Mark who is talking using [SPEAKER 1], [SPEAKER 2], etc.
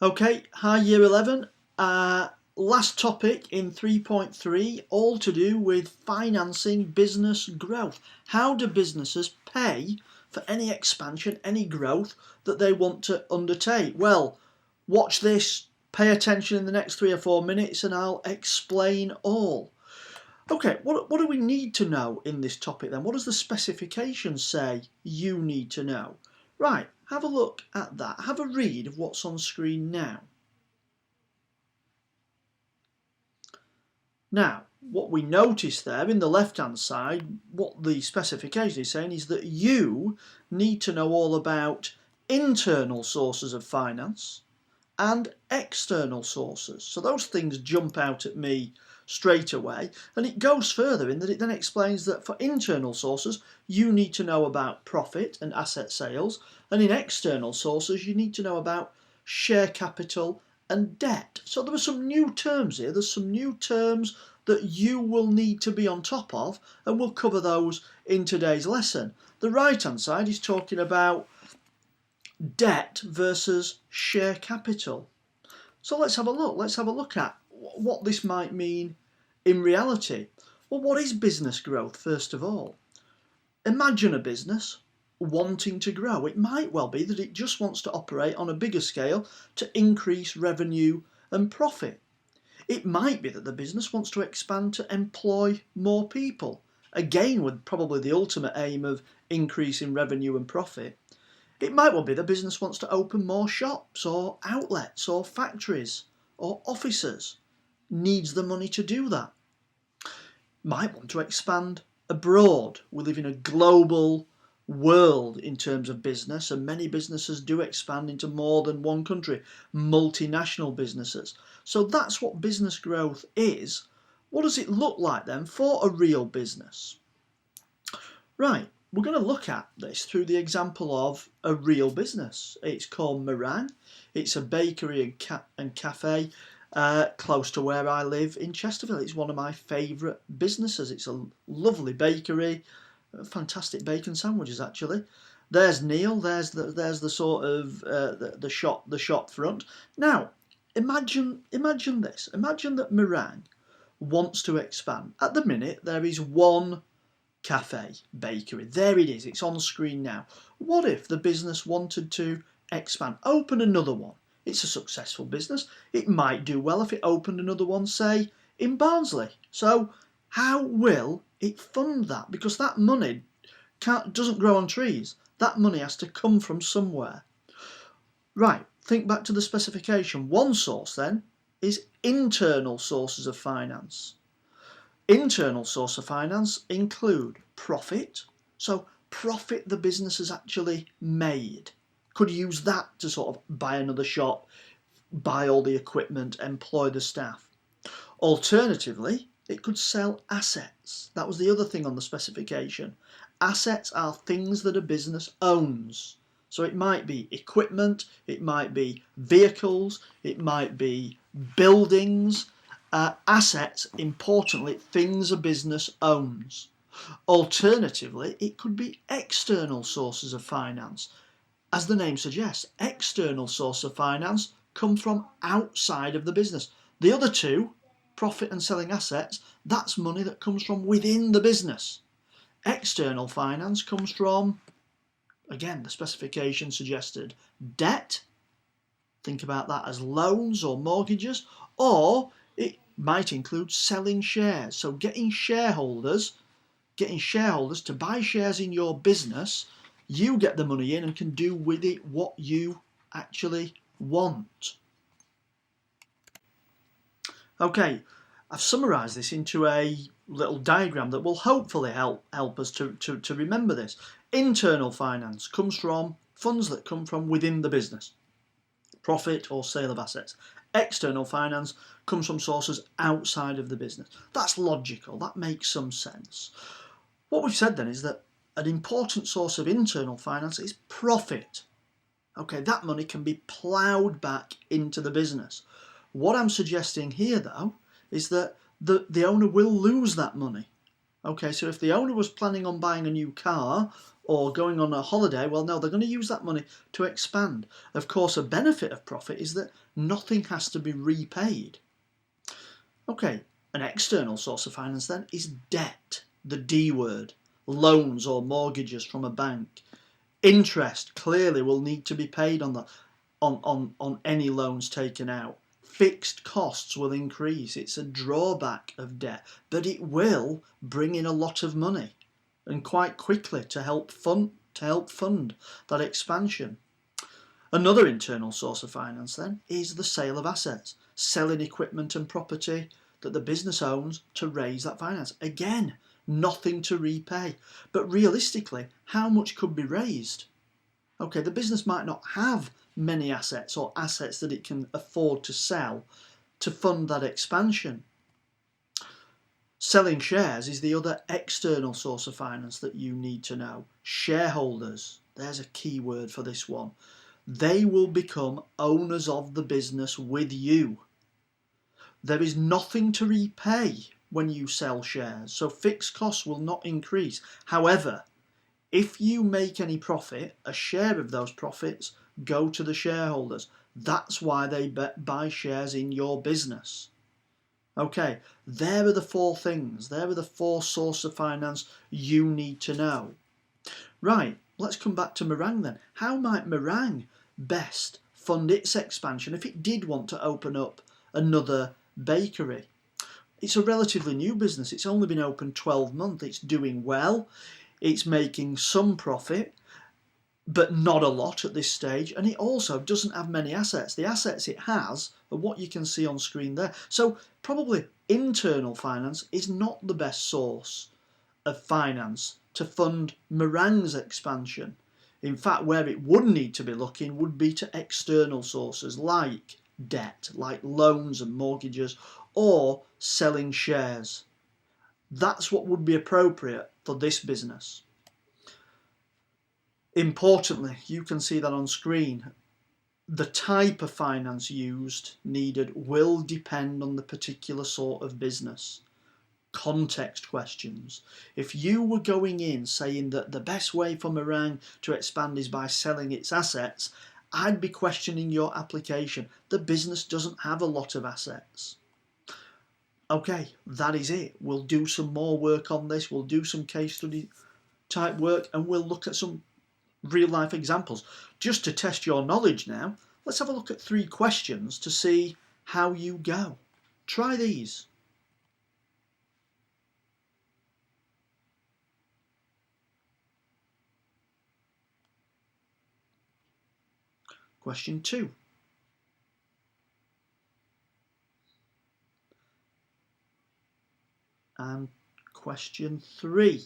[SPEAKER 1] Okay, hi Year 11. Last topic in 3.3, all to do with financing business growth. How do businesses pay for any expansion, any growth that they want to undertake? Well, watch this, pay attention in the next 3 or 4 minutes and I'll explain all. Okay, what do we need to know in this topic then? What does the specification say you need to know? Right, have a look at that. Have a read of what's on screen now. Now, what we notice there in the left-hand side, what the specification is saying is that you need to know all about internal sources of finance and external sources. So those things jump out at me straight away, and it goes further in that it then explains that for internal sources you need to know about profit and asset sales, and in external sources you need to know about share capital and debt. So there are some new terms here, there's some new terms that you will need to be on top of, and we'll cover those in today's lesson. The right hand side is talking about debt versus share capital. So let's have a look at what this might mean in reality. Well, what is business growth first of all? Imagine a business wanting to grow. It might well be that it just wants to operate on a bigger scale to increase revenue and profit. It might be that the business wants to expand to employ more people, again with probably the ultimate aim of increasing revenue and profit. It might well be the business wants to open more shops or outlets or factories or offices, needs the money to do that. Might want to expand abroad. We live in a global world in terms of business, and many businesses do expand into more than one country, multinational businesses. So that's what business growth is. What does it look like then for a real business? Right, we're going to look at this through the example of a real business. It's called Meringue. It's a bakery and cafe close to where I live in Chesterfield. It's one of my favourite businesses. It's a lovely bakery, fantastic bacon sandwiches actually. There's Neil. There's the sort of the shop front. Now, imagine this. Imagine that Meringue wants to expand. At the minute, there is one cafe, bakery. There it is. It's on screen now. What if the business wanted to expand, open another one? It's a successful business. It might do well if it opened another one, say, in Barnsley. So how will it fund that? Because that money doesn't grow on trees. That money has to come from somewhere. Right, think back to the specification. One source then is internal sources of finance. Internal source of finance include profit. So profit the business has actually made. Could use that to sort of buy another shop, buy all the equipment, employ the staff. Alternatively, it could sell assets. That was the other thing on the specification. Assets are things that a business owns. So it might be equipment, it might be vehicles, it might be buildings. Assets, importantly, things a business owns. Alternatively, it could be external sources of finance. As the name suggests, external source of finance come from outside of the business. The other two, profit and selling assets, that's money that comes from within the business. External finance comes from, again, the specification suggested, debt. Think about that as loans or mortgages, or it might include selling shares. So getting shareholders to buy shares in your business, you get the money in and can do with it what you actually want. Okay, I've summarised this into a little diagram that will hopefully help us to remember this. Internal finance comes from funds that come from within the business, profit or sale of assets. External finance comes from sources outside of the business. That's logical, that makes some sense. What we've said then is that an important source of internal finance is profit. Okay, that money can be ploughed back into the business. What I'm suggesting here though is that the owner will lose that money. Okay, so if the owner was planning on buying a new car or going on a holiday, well, no, they're going to use that money to expand. Of course, a benefit of profit is that nothing has to be repaid. Okay, an external source of finance then is debt, the D word, loans or mortgages from a bank. Interest clearly will need to be paid on any loans taken out. Fixed costs will increase. It's a drawback of debt, but it will bring in a lot of money, and quite quickly, to help fund that expansion. Another internal source of finance then is the sale of assets, selling equipment and property that the business owns to raise that finance. Again, nothing to repay, but realistically, how much could be raised? Okay, the business might not have many assets or assets that it can afford to sell to fund that expansion. Selling shares is the other external source of finance that you need to know. Shareholders, there's a key word for this one. They will become owners of the business with you. There is nothing to repay when you sell shares, so fixed costs will not increase. However, if you make any profit, a share of those profits go to the shareholders. That's why they buy shares in your business. Okay, there are the four things. There are the four sources of finance you need to know. Right, let's come back to Meringue then. How might Meringue best fund its expansion if it did want to open up another bakery? It's a relatively new business. It's only been open 12 months. It's doing well. It's making some profit, but not a lot at this stage, and it also doesn't have many assets. The assets it has are what you can see on screen there. So probably internal finance is not the best source of finance to fund Meringue's expansion. In fact, where it would need to be looking would be to external sources like debt, like loans and mortgages, or selling shares. That's what would be appropriate for this business. Importantly, you can see that on screen. The type of finance needed will depend on the particular sort of business. Context questions. If you were going in saying that the best way for Meringue to expand is by selling its assets, I'd be questioning your application. The business doesn't have a lot of assets. Okay, that is it. We'll do some more work on this. We'll do some case study type work, and we'll look at some real life examples. Just to test your knowledge now, let's have a look at 3 questions to see how you go. Try these. Question 2. And question 3.